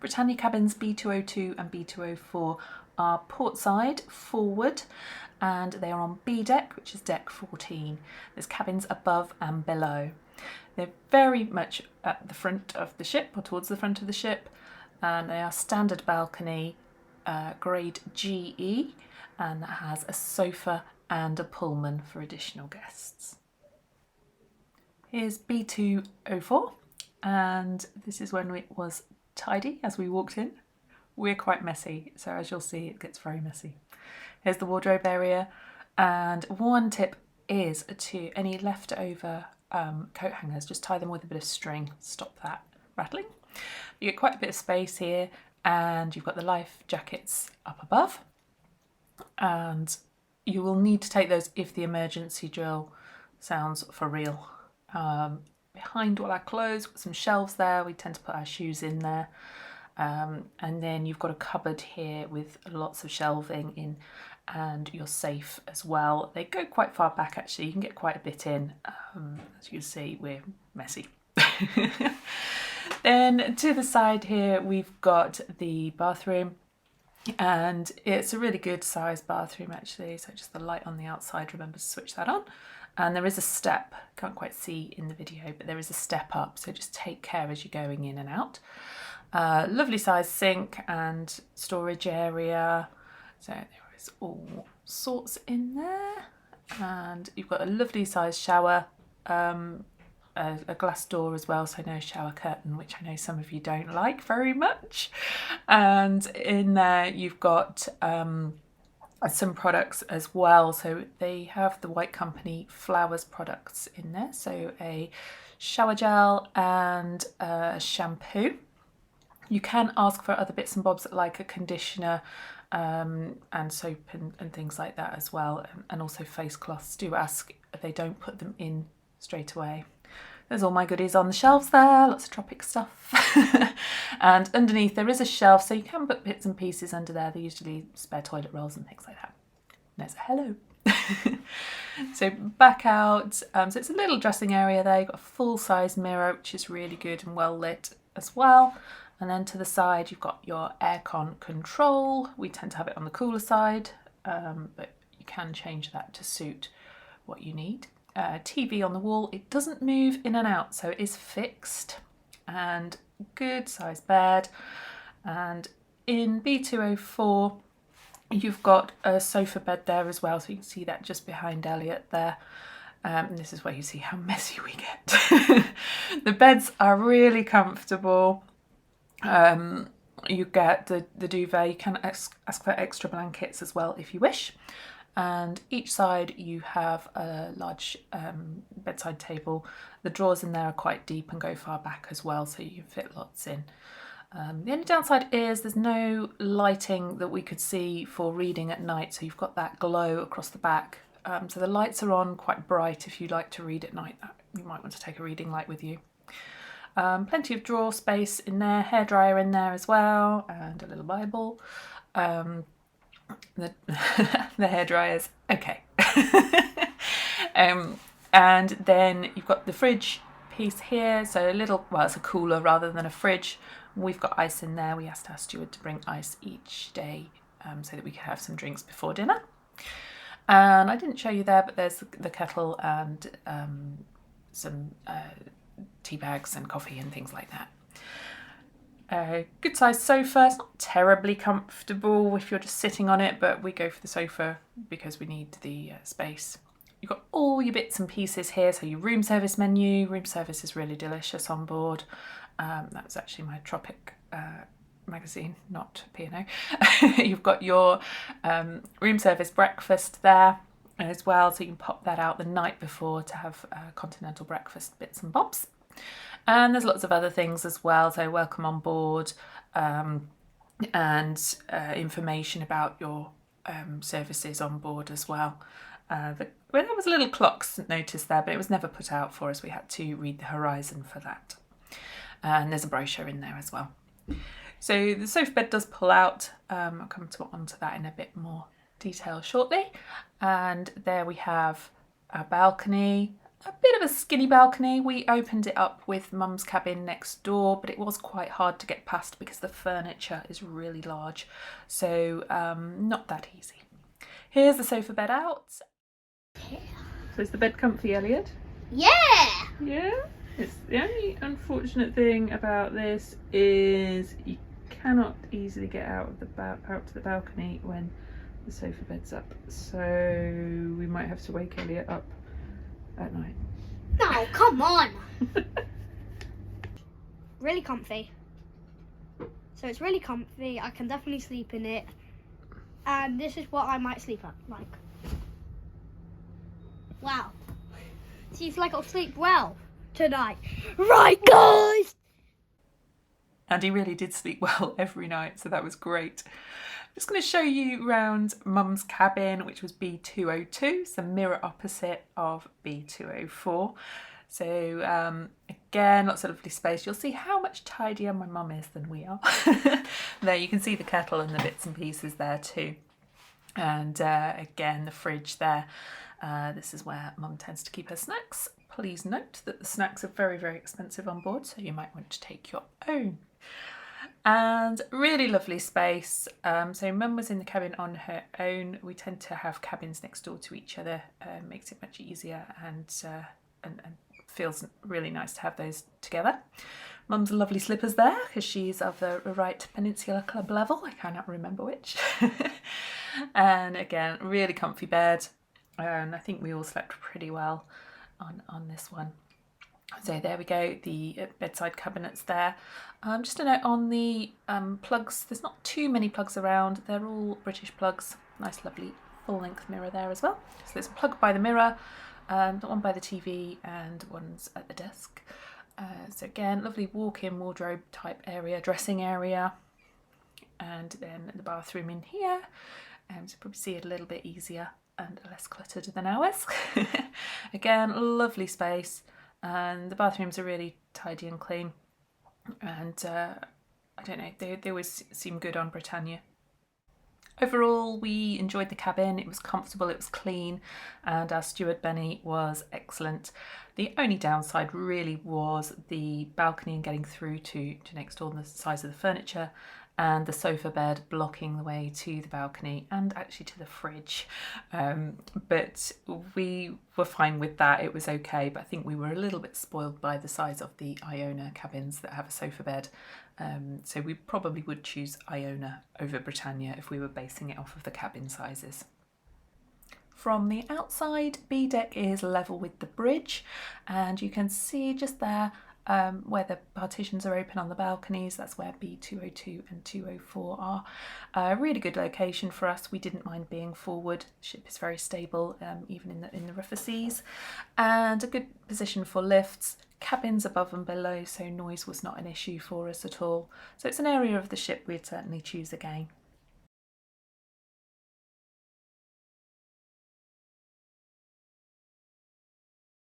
Britannia cabins B202 and B204 are port side forward, and they are on B deck, which is deck 14. There's cabins above and below. They're very much at the front of the ship, or towards the front of the ship, and they are standard balcony, grade GE, and that has a sofa and a pullman for additional guests. Here's B204, and this is when it was tidy as we walked in. We're quite messy, so as you'll see, it gets very messy. Here's the wardrobe area, and one tip is to any leftover coat hangers, just tie them with a bit of string, stop that rattling. You get quite a bit of space here, and you've got the life jackets up above, and you will need to take those if the emergency drill sounds for real. Behind all our clothes, got some shelves there, we tend to put our shoes in there. And then you've got a cupboard here with lots of shelving in, and your safe as well. They go quite far back actually, you can get quite a bit in. As you can see, we're messy. Then to the side here we've got the bathroom, and it's a really good sized bathroom actually, so just the light on the outside, remember to switch that on. And there is a step, can't quite see in the video, but there is a step up, so just take care as you're going in and out. Lovely sized sink and storage area, so there is all sorts in there. And you've got a lovely sized shower, a glass door as well, so no shower curtain, which I know some of you don't like very much. And in there you've got some products as well, so they have the White Company Flowers products in there, so a shower gel and a shampoo. You can ask for other bits and bobs like a conditioner and soap and things like that as well, and also face cloths. Do ask, they don't put them in straight away. There's all my goodies on the shelves there, lots of tropic stuff. And underneath there is a shelf, so you can put bits and pieces under there. They're usually spare toilet rolls and things like that. And there's a hello. So back out, so it's a little dressing area there. You've got a full-size mirror, which is really good and well lit as well. And then to the side, you've got your aircon control. We tend to have it on the cooler side, but you can change that to suit what you need. TV on the wall, it doesn't move in and out, so it is fixed, and good sized bed. And in B204 you've got a sofa bed there as well, so you can see that just behind Elliot there. And this is where you see how messy we get. The beds are really comfortable. You get the duvet, you can ask for extra blankets as well if you wish. And each side you have a large bedside table. The drawers in there are quite deep and go far back as well, so you can fit lots in. The only downside is there's no lighting that we could see for reading at night, so you've got that glow across the back. So the lights are on quite bright if you like to read at night. You might want to take a reading light with you. Plenty of drawer space in there, hairdryer in there as well, and a little Bible. The hairdryers, okay. And then you've got the fridge piece here, so a little, well, it's a cooler rather than a fridge. We've got ice in there. We asked our steward to bring ice each day so that we could have some drinks before dinner. And I didn't show you there, but there's the kettle and some tea bags and coffee and things like that. Good sized sofa. It's not terribly comfortable if you're just sitting on it, but we go for the sofa because we need the space. You've got all your bits and pieces here, so your room service menu. Room service is really delicious on board. That's actually my Tropic magazine, not P&O. You've got your room service breakfast there as well, so you can pop that out the night before to have continental breakfast bits and bobs. And there's lots of other things as well, so welcome on board, and information about your services on board as well. Well, there was a little clock notice there, but it was never put out for us. We had to read the horizon for that. And there's a brochure in there as well. So the sofa bed does pull out. I'll come onto that in a bit more detail shortly. And there we have our balcony. a bit of a skinny balcony. We opened it up with Mum's cabin next door, but it was quite hard to get past because the furniture is really large, so not that easy. Here's the sofa bed out. So is the bed comfy, Elliot? Yeah! Yeah? It's the only unfortunate thing about this is you cannot easily get out to the balcony when the sofa bed's up, so we might have to wake Elliot up at night. No, come on! Really comfy. So it's really comfy. I can definitely sleep in it. And this is what I might sleep at, like. Wow. Seems like I'll sleep well tonight. Right, guys? And he really did sleep well every night, so that was great. I'm just going to show you around Mum's cabin, which was B202. It's the mirror opposite of B204. So again, lots of lovely space. You'll see how much tidier my mum is than we are. There you can see the kettle and the bits and pieces there too. And again, the fridge there. This is where Mum tends to keep her snacks. Please note that the snacks are very, very expensive on board, so you might want to take your own. And really lovely space. So Mum was in the cabin on her own. We tend to have cabins next door to each other. Makes it much easier and feels really nice to have those together. Mum's lovely slippers there because she's of the right Peninsula Club level. I cannot remember which. And again, really comfy bed. And I think we all slept pretty well on this one. So there we go, the bedside cabinets there. Just a note on the plugs, there's not too many plugs around. They're all British plugs. Nice lovely full-length mirror there as well. So there's a plug by the mirror, one by the TV and one's at the desk. So again, lovely walk-in wardrobe type area, dressing area. And then the bathroom in here. So probably see it a little bit easier and less cluttered than ours. Again, lovely space. And the bathrooms are really tidy and clean. And I don't know, they always seem good on Britannia. Overall, we enjoyed the cabin. It was comfortable, it was clean, and our steward Benny was excellent. The only downside really was the balcony and getting through to next door and the size of the furniture, and the sofa bed blocking the way to the balcony and actually to the fridge. But we were fine with that, it was okay, but I think we were a little bit spoiled by the size of the Iona cabins that have a sofa bed. So we probably would choose Iona over Britannia if we were basing it off of the cabin sizes. From the outside, B deck is level with the bridge, and you can see just there where the partitions are open on the balconies. That's where B202 and 204 are. A really good location for us. We didn't mind being forward. The ship is very stable, even in the rougher seas, and a good position for lifts. Cabins above and below, so noise was not an issue for us at all. So it's an area of the ship we'd certainly choose again.